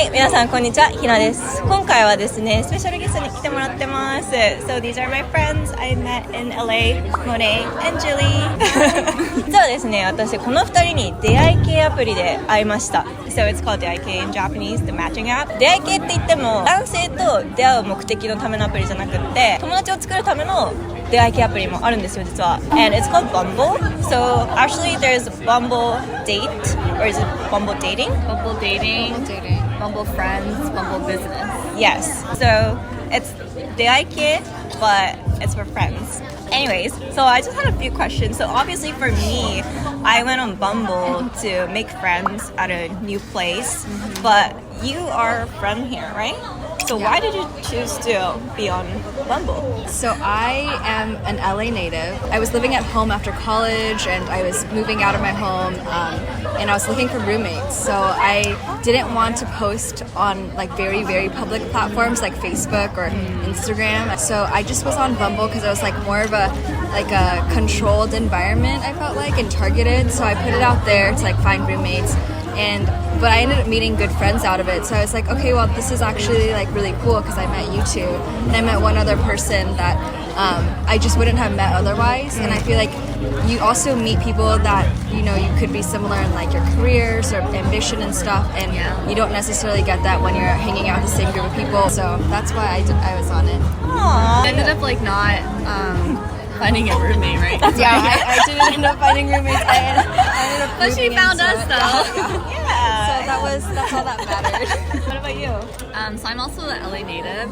はい、皆さんこんにちは、ひなです。今回はですね、スペシャルゲストに来てもらってます。So these are my friends I met in LA, Monet and Julie. 実はですね、私この2人に出会い系アプリで会いました。So it's called 出会い系 in Japanese, the matching app. 出会い系って言っても男性と出会う目的のためのアプリじゃなくって、友達を作るための出会い系アプリもあるんですよ、実は。And it's called Bumble. So actually there's Bumble Date, or is it Bumble Dating? Bumble dating, Bumble friends, Bumble business. Yes. So it's 出会い系, but it's for friends. Anyways, so I just had a few questions. So obviously for me, I went on Bumble to make friends at a new place. But you are from here, right? So why did you choose to be on Bumble? So I am an LA native. I was living at home after college and I was moving out of my home and I was looking for roommates. So I didn't want to post on like very, very public platforms like Facebook or Instagram. So I just was on Bumble because it was like more of a controlled environment, I felt like, and targeted. So I put it out there to like find roommates. But I ended up meeting good friends out of it. So I was like, okay, well, this is actually like really cool because I met you two. And I met one other person that I just wouldn't have met otherwise. And I feel like you also meet people that, you know, you could be similar in like your careers or ambition and stuff. And you don't necessarily get that when you're hanging out with the same group of people. So that's why I was on it. Aww. I ended up like not finding a roommate, right? I didn't end up finding roommates. I ended up But she moving found into us it. though. Yeah. So that's all that mattered. What about you? So I'm also an LA native.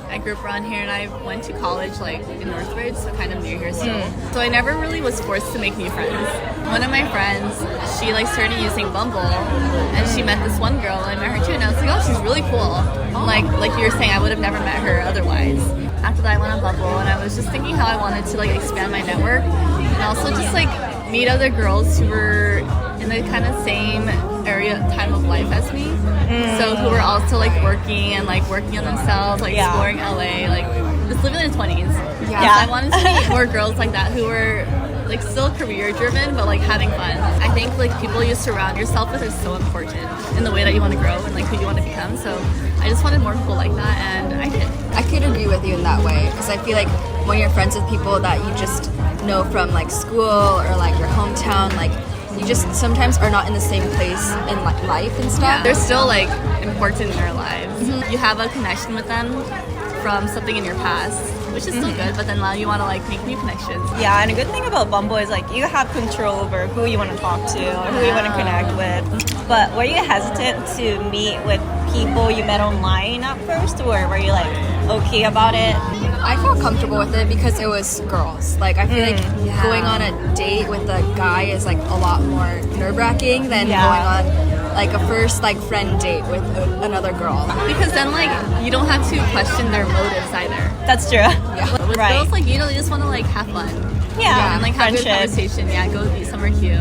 I grew up around here and I went to college like in Northridge, so kind of near here still. So I never really was forced to make new friends. One of my friends, she like started using Bumble and she met this one girl and I met her too and I was like, oh, she's really cool. Like you were saying, I would have never met her otherwise. After that I went on Bumble and I was just thinking how I wanted to like expand my network and also just like meet other girls who were in the kind of same time of life as me. So who were also like working on themselves, like exploring LA, like just living in their 20s. Yeah. So I wanted to meet more girls like that who were like still career driven but like having fun. I think like people you surround yourself with is so important in the way that you want to grow and like who you want to become. So I just wanted more people like that and I did. I could agree with you in that way because I feel like when you're friends with people that you just know from like school or like your hometown, like you just sometimes are not in the same place in like life and stuff. Yeah, they're still like important in our lives. You have a connection with them from something in your past, which is still good, but then now you want to like make new connections. Yeah, and a good thing about Bumble is like you have control over who you want to talk to or who you want to connect with. But were you hesitant to meet with people you met online at first, or were you like okay about it? I felt comfortable with it because it was girls. Like I feel like going on a date with a guy is like a lot more nerve-wracking than going on like a first like friend date with another girl. Because then like you don't have to question their motives either. That's true. With Right. girls, like you know, they just want to like have fun. Yeah, And like have a good friendship. conversation. Yeah, go eat somewhere cute.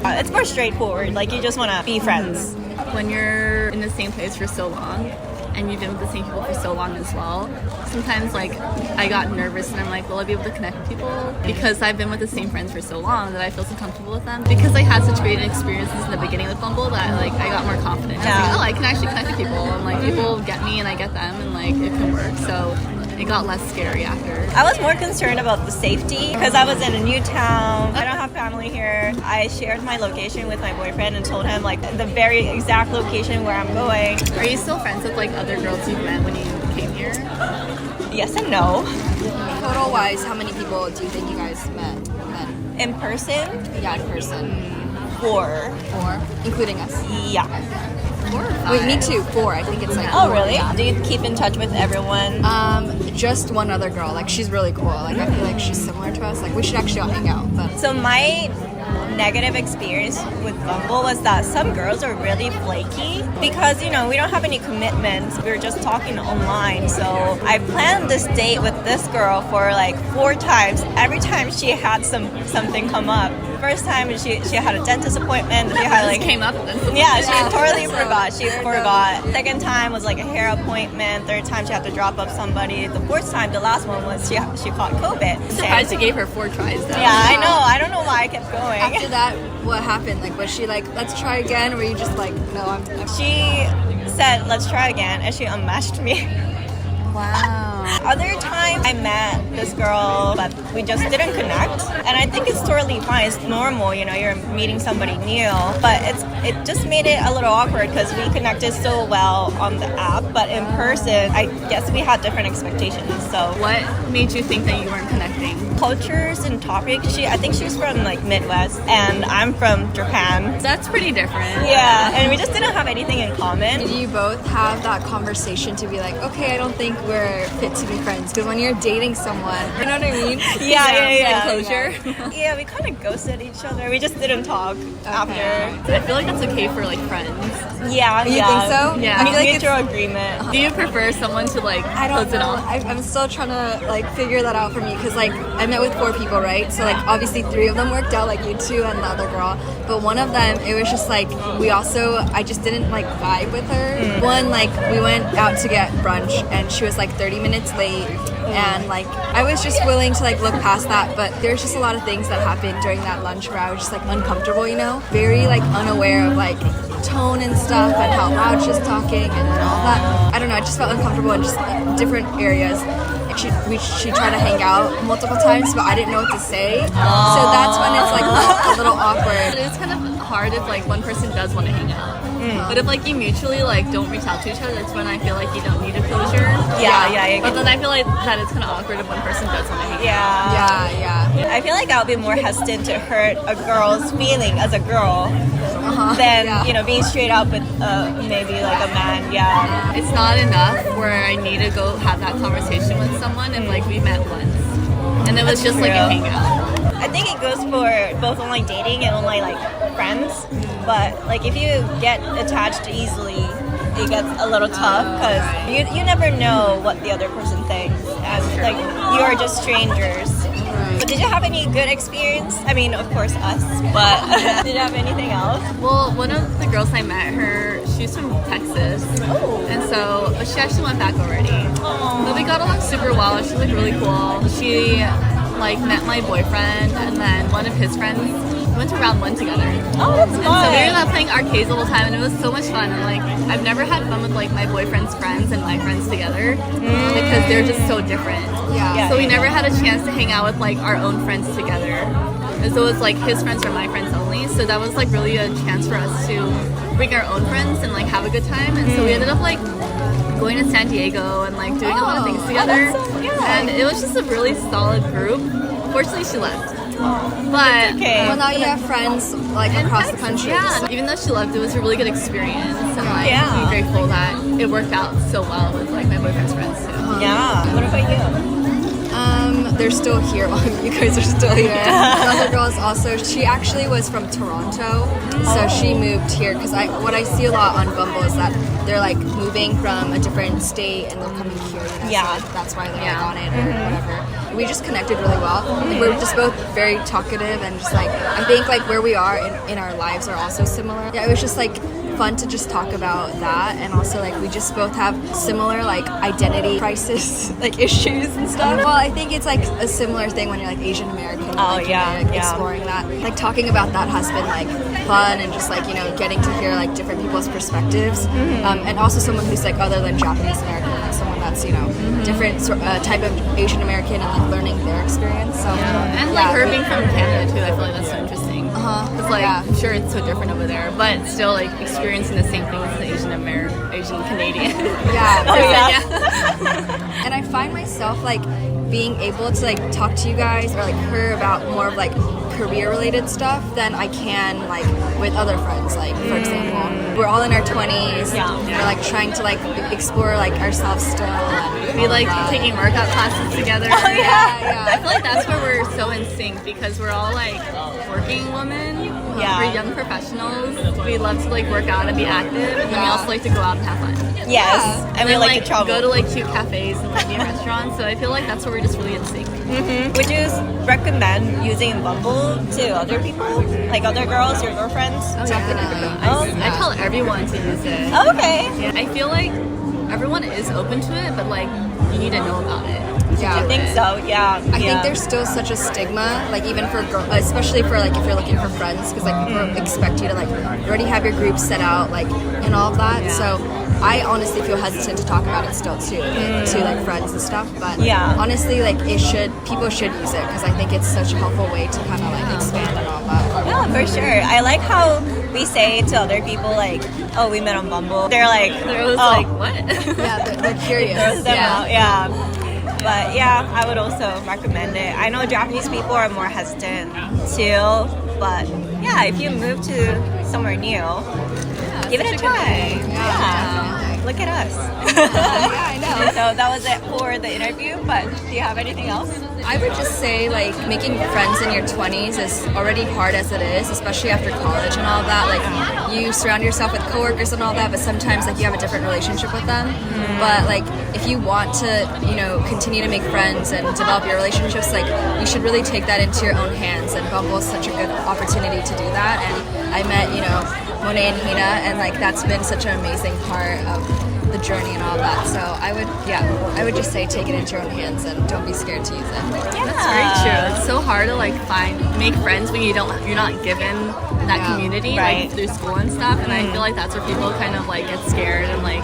It's more straightforward. Like you just want to be friends. When you're in the same place for so long and you've been with the same people for so long as well, sometimes like I got nervous and I'm like, will I be able to connect with people? Because I've been with the same friends for so long that I feel so comfortable with them. Because I had such great experiences in the beginning with Bumble that like I got more confident. I was like, oh, I can actually connect with people and like people get me and I get them and like it can work. So it got less scary after. I was more concerned about the safety because I was in a new town. I don't have family here. I shared my location with my boyfriend and told him like the very exact location where I'm going. Are you still friends with like other girls you've met when you came here? Yes and no. Total wise, how many people do you think you guys met? In person, Yeah, in person. 4. 4, including us. Yeah. 4 or 5? Wait, me too. 4. I think it's like. Oh, 4, really? yeah. Do you keep in touch with everyone? Just one other girl. Like she's really cool. Like I feel like she's similar to us. Like we should actually all hang out. But So my negative experience with Bumble was that some girls are really flaky because, you know, we don't have any commitments. We were just talking online. So I planned this date with this girl for like 4 times. Every time she had something come up. First time she had a dentist appointment. She had like came up then. yeah, she totally forgot. She forgot. Second time was like a hair appointment. Third time she had to drop off somebody. The fourth time, the last one was she caught COVID. Surprised you gave her 4 tries though. Yeah, I know. I don't know why I kept going. After that, what happened? Like, was she like, let's try again? Or were you just like, no, I'm She said, let's try again, and she unmatched me. Wow. Other times I met this girl, but we just didn't connect. And I think it's totally fine. It's normal, you know, you're meeting somebody new. But it just made it a little awkward because we connected so well on the app. But in person, I guess we had different expectations. So What made you think that you weren't connecting? cultures and topics. I think she's from like Midwest, and I'm from Japan. That's pretty different. Yeah, and we just didn't have anything in common. Did you both have that conversation to be like, okay, I don't think we're fit to be friends? Because when you're dating someone, you know what I mean? Yeah. Closure. Yeah, we kind of ghosted each other. We just didn't talk after. I feel like that's okay for like friends. Yeah, You think so? Yeah. I I mean, feel like mutual agreement. Do you prefer someone to like I don't close it know. off? I'm still trying to like figure that out for me because like I met with 4 people, right? So like obviously 3 of them worked out, like you 2 and the other girl. But one of them, it was just like I just didn't like vibe with her. One, like we went out to get brunch and she was like 30 minutes late. And like I was just willing to like look past that, but there's just a lot of things that happened during that lunch where I was just like uncomfortable, you know, very like unaware of like tone and stuff and how loud she's talking and all that. I don't know, I just felt uncomfortable in just different areas. She tried to hang out multiple times, but I didn't know what to say. So that's when it's like a little awkward. It's kind of hard if like one person does want to hang out. But if like you mutually like don't reach out to each other, that's when I feel like you don't need a closure. Yeah. But then I feel like that it's kind of awkward if one person does want to hang out. Yeah. I feel like I'll be more hesitant to hurt a girl's feeling as a girl than you know being straight up with maybe like a man. Yeah. It's not enough where I need to go have that conversation with someone and like we met once. And it was just like a hangout. I think it goes for both online dating and online like friends. But like if you get attached easily, it gets a little tough because you never know what the other person thinks, and like you are just strangers. But did you have any good experience? I mean, of course us, but did you have anything else? Well, one of the girls I met her, she's from Texas. And so she actually went back already. But we got along super well. She's like really cool. She like met my boyfriend and then one of his friends. We went to round 1 together. Oh, that's And fun. so we ended up playing arcades the whole time, and it was so much fun. And like, I've never had fun with like my boyfriend's friends and my friends together because they're just so different. Yeah. So we never had a chance to hang out with like our own friends together. And so it was like his friends were my friends only. So that was like really a chance for us to bring our own friends and like have a good time. And so we ended up like going to San Diego and like doing a lot of things together. And it was just a really solid group. Fortunately, she left. But Okay. Well, now you have friends like across the country. yeah, even though she left, it was a really good experience, and like Yeah. I'm grateful that it worked out so well with like my boyfriend's friends too. Yeah. What about you? They're still here. You guys are still here. The other girl is also. She actually was from Toronto, so she moved here because what I see a lot on Bumble is that they're like moving from a different state and they're coming here. You know, Yeah. so, like, that's why they're like on it or whatever. We just connected really well. Like, we're just both very talkative and just like I think like where we are in our lives are also similar. Yeah, it was just like fun to just talk about that, and also like we just both have similar like identity crisis like issues and stuff. Well, I think it's like a similar thing when you're like Asian American. And, Oh, like, yeah, you're, like, yeah. exploring that. Like talking about that has been like fun and just like you know getting to hear like different people's perspectives, and also someone who's like other than Japanese American, like someone that's you know different type of Asian American and like learning their experience. So And like her being from Canada too, I feel like that's so interesting. It's like I'm sure it's so different over there, but still like experiencing the same thing as the Asian Canadian. Yeah. Oh, yeah. And I find myself like being able to like talk to you guys or like her about more of like career related stuff than I can like with other friends. Like for example, we're all in our 20s. Yeah. We're like trying to like explore like ourselves still. And We like taking workout classes together. Oh, yeah. yeah. I feel like that's where we're so in sync because we're all like working women. Yeah. We're young professionals. We love to like work out and be active, and then we also like to go out and have fun. Yes, and we then, like to travel. go to like cute cafes and like neat restaurants. So I feel like that's where we're just really in sync. Would you recommend using Bumble to other people, like other girls, your girlfriends? Definitely. Oh, I tell everyone to use it. okay. Yeah, I feel like everyone is open to it, but like you need to know about it. Yeah. I think so. Yeah. I think there's still such a stigma, like even for especially for like if you're looking for friends, because like people expect you to like already have your group set out, like and all of that. Yeah. So I honestly feel hesitant to talk about it still too, to like friends and stuff. But Yeah. honestly, like people should use it because I think it's such a helpful way to kind of like expand and all that. Yeah, for sure. I like how we say to other people like, "Oh, we met on Bumble." They're like, There was "Oh." like, what? Yeah, they're curious. Throws them yeah. out, yeah. But yeah, I would also recommend it. I know Japanese people are more hesitant too, but yeah, if you move to somewhere new, give it a try. Yeah. Look at us. Yeah, I know. So that was it for the interview, but do you have anything else? I would just say like making friends in your 20s is already hard as it is, especially after college and all that. Like you surround yourself with coworkers and all that, but sometimes like you have a different relationship with them. But like if you want to, you know, continue to make friends and develop your relationships, like you should really take that into your own hands. And Bumble is such a good opportunity to do that. And I met, you know, Monet and Hina, and like that's been such an amazing part of the journey and all that. So I would just say take it into your own hands and don't be scared to use it. That's very true. It's so hard to like make friends when you're not given that Yeah. community Right. like through school and stuff. And I feel like that's where people kind of like get scared and like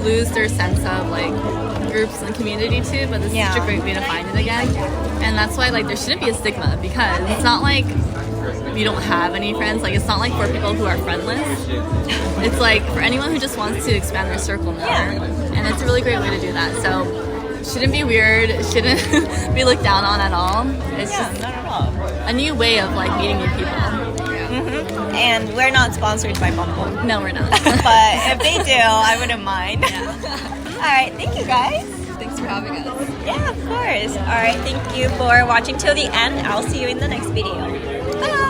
lose their sense of like groups and community too. But this is such a great way to find it again. And that's why like there shouldn't be a stigma because it's not like you don't have any friends. Like it's not like for people who are friendless. It's like for anyone who just wants to expand their circle more. And it's a really great way to do that. So shouldn't be weird. It shouldn't be looked down on at all. It's just not at all. a new way of like meeting new people. And we're not sponsored by Bumble, No, we're not. but if they do, I wouldn't mind. All right, thank you guys. Thanks for having us. Yeah, of course. All right, thank you for watching till the end. I'll see you in the next video. Bye.